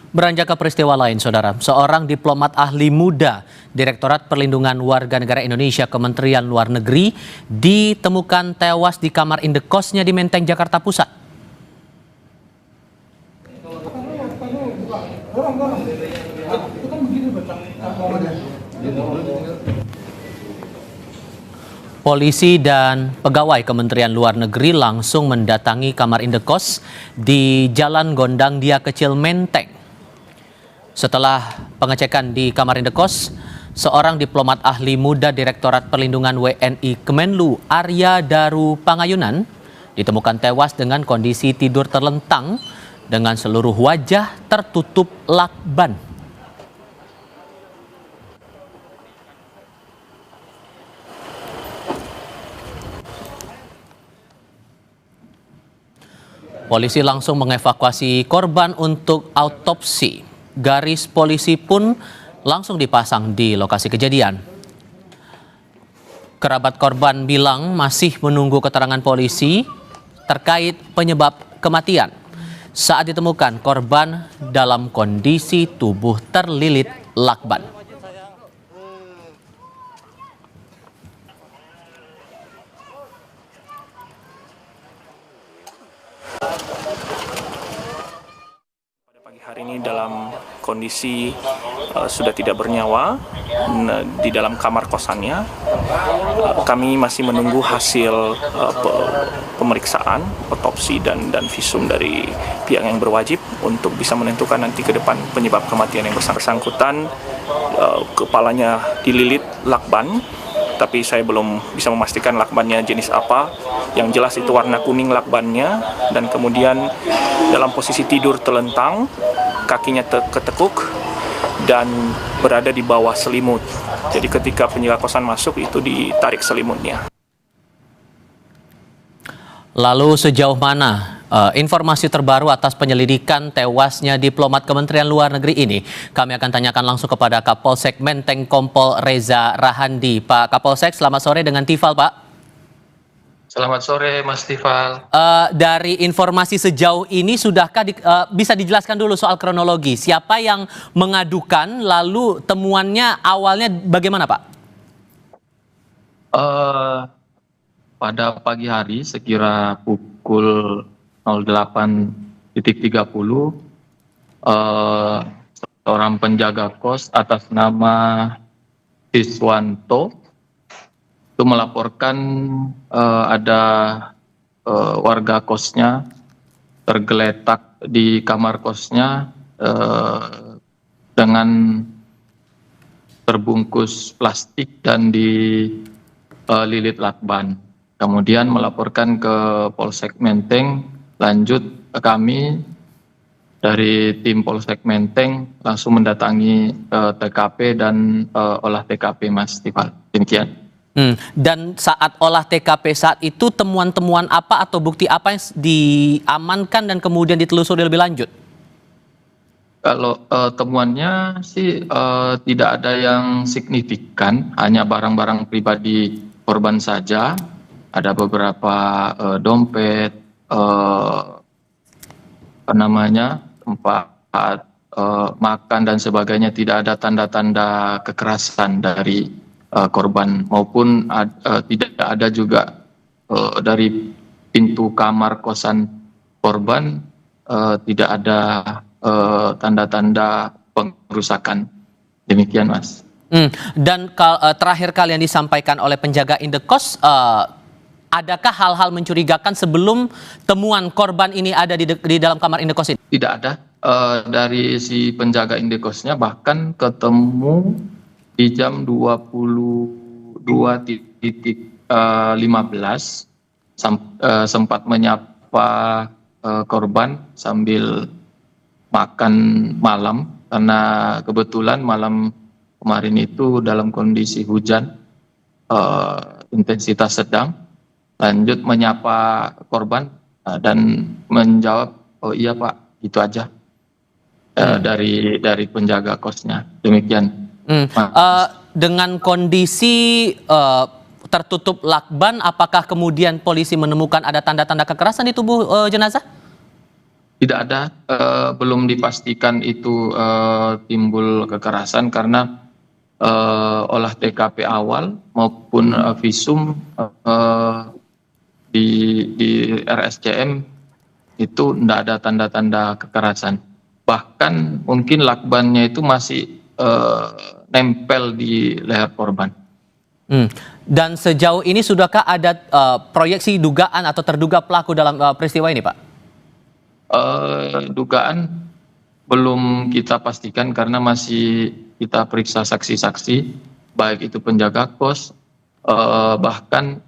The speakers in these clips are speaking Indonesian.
Beranjak ke peristiwa lain, Saudara. Seorang diplomat ahli muda Direktorat Perlindungan Warga Negara Indonesia Kementerian Luar Negeri ditemukan tewas di kamar indekosnya di Menteng, Jakarta Pusat. Polisi dan pegawai Kementerian Luar Negeri langsung mendatangi kamar indekos di Jalan Gondang Dia Kecil, Menteng. Setelah pengecekan di kamar indekos, seorang diplomat ahli muda Direktorat Perlindungan WNI Kemenlu, Arya Daru Pangayunan, ditemukan tewas dengan kondisi tidur terlentang dengan seluruh wajah tertutup lakban. Polisi langsung mengevakuasi korban untuk autopsi. Garis polisi pun langsung dipasang di lokasi kejadian. Kerabat korban bilang masih menunggu keterangan polisi terkait penyebab kematian. Saat ditemukan, korban dalam kondisi tubuh terlilit lakban. Hari ini dalam kondisi sudah tidak bernyawa di dalam kamar kosannya. Kami masih menunggu hasil pemeriksaan, otopsi dan visum dari pihak yang berwajib untuk bisa menentukan nanti ke depan penyebab kematian yang bersangkutan. Kepalanya dililit lakban, tapi saya belum bisa memastikan lakbannya jenis apa. Yang jelas itu warna kuning lakbannya, dan kemudian dalam posisi tidur telentang, kakinya ketekuk dan berada di bawah selimut. Jadi ketika penjaga kosan masuk itu ditarik selimutnya. Lalu sejauh mana informasi terbaru atas penyelidikan tewasnya diplomat Kementerian Luar Negeri ini? Kami akan tanyakan langsung kepada Kapolsek Menteng Kompol Reza Rahandi. Pak Kapolsek, selamat sore dengan Tifal, Pak. Selamat sore, Mas Tifal. Dari informasi sejauh ini, sudahkah bisa dijelaskan dulu soal kronologi? Siapa yang mengadukan, lalu temuannya awalnya bagaimana, Pak? Pada pagi hari, sekira pukul 08.30, seorang penjaga kos atas nama Siswanto itu melaporkan ada warga kosnya tergeletak di kamar kosnya dengan terbungkus plastik dan dililit lakban. Kemudian melaporkan ke Polsek Menteng. Lanjut kami dari tim Polsek Menteng langsung mendatangi TKP dan olah TKP, Mas Tifal. Demikian. Dan saat olah TKP saat itu, temuan-temuan apa atau bukti apa yang diamankan dan kemudian ditelusuri lebih lanjut? Kalau temuannya sih tidak ada yang signifikan, hanya barang-barang pribadi korban saja. Ada beberapa dompet, tempat makan dan sebagainya. Tidak ada tanda-tanda kekerasan dari korban, maupun tidak ada juga dari pintu kamar kosan korban tidak ada tanda-tanda pengerusakan. Demikian, Mas. Dan terakhir kali yang disampaikan oleh penjaga indekos, adakah hal-hal mencurigakan sebelum temuan korban ini ada di dalam kamar indekos ini? Tidak ada. Dari si penjaga indekosnya bahkan ketemu di jam 22.15 sempat menyapa korban sambil makan malam, karena kebetulan malam kemarin itu dalam kondisi hujan intensitas sedang. Lanjut menyapa korban dan menjawab, "Oh iya Pak," gitu aja dari penjaga kosnya. Demikian. Dengan kondisi tertutup lakban, apakah kemudian polisi menemukan ada tanda-tanda kekerasan di tubuh jenazah? Tidak ada, belum dipastikan itu timbul kekerasan karena olah TKP awal maupun visum di RSCM itu tidak ada tanda-tanda kekerasan. Bahkan mungkin lakbannya itu masih nempel di leher korban. Dan sejauh ini sudahkah ada proyeksi dugaan atau terduga pelaku dalam peristiwa ini, Pak? Dugaan belum kita pastikan karena masih kita periksa saksi-saksi, baik itu penjaga kos, bahkan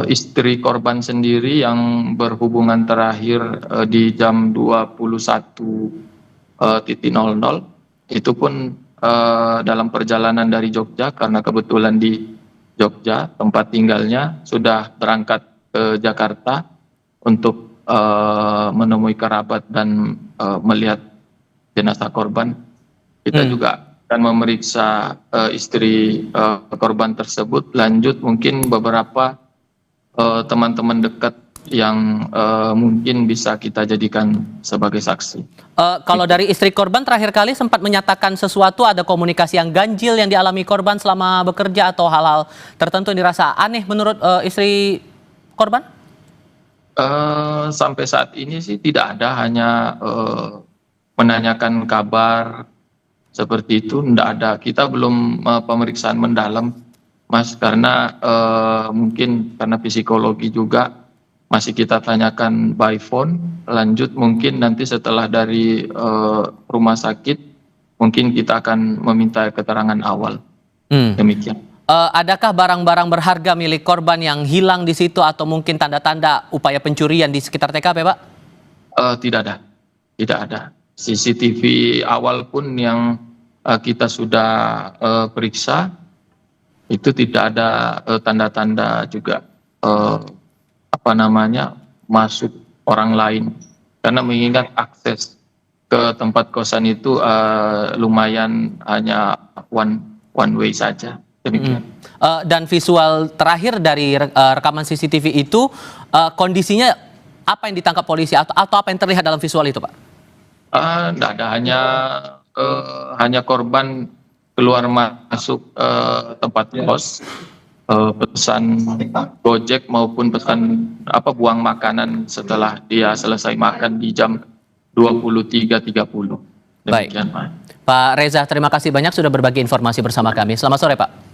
istri korban sendiri yang berhubungan terakhir di jam 21.00 itu pun dalam perjalanan dari Jogja, karena kebetulan di Jogja tempat tinggalnya, sudah berangkat ke Jakarta untuk menemui kerabat dan melihat jenazah korban. Kita juga akan memeriksa istri korban tersebut. Lanjut mungkin beberapa teman-teman dekat yang mungkin bisa kita jadikan sebagai saksi. Kalau dari istri korban terakhir kali sempat menyatakan sesuatu, ada komunikasi yang ganjil yang dialami korban selama bekerja atau hal-hal tertentu yang dirasa aneh menurut istri korban? Sampai saat ini sih tidak ada, hanya menanyakan kabar seperti itu, tidak ada. Kita belum pemeriksaan mendalam, Mas, karena mungkin karena psikologi juga masih kita tanyakan by phone. Lanjut mungkin nanti setelah dari rumah sakit mungkin kita akan meminta keterangan awal. Demikian. Adakah barang-barang berharga milik korban yang hilang di situ atau mungkin tanda-tanda upaya pencurian di sekitar TKP, Pak? Tidak ada, tidak ada. CCTV awal pun yang kita sudah periksa itu tidak ada tanda-tanda juga masuk orang lain, karena mengingat akses ke tempat kosan itu lumayan hanya one way saja. Demikian. Dan visual terakhir dari rekaman CCTV itu kondisinya apa yang ditangkap polisi atau apa yang terlihat dalam visual itu, Pak? Tidak ada, hanya korban keluar masuk tempat kos, pesan Gojek maupun pesan buang makanan setelah dia selesai makan di jam 23.30. Baik, Pak Reza, terima kasih banyak sudah berbagi informasi bersama kami. Selamat sore, Pak.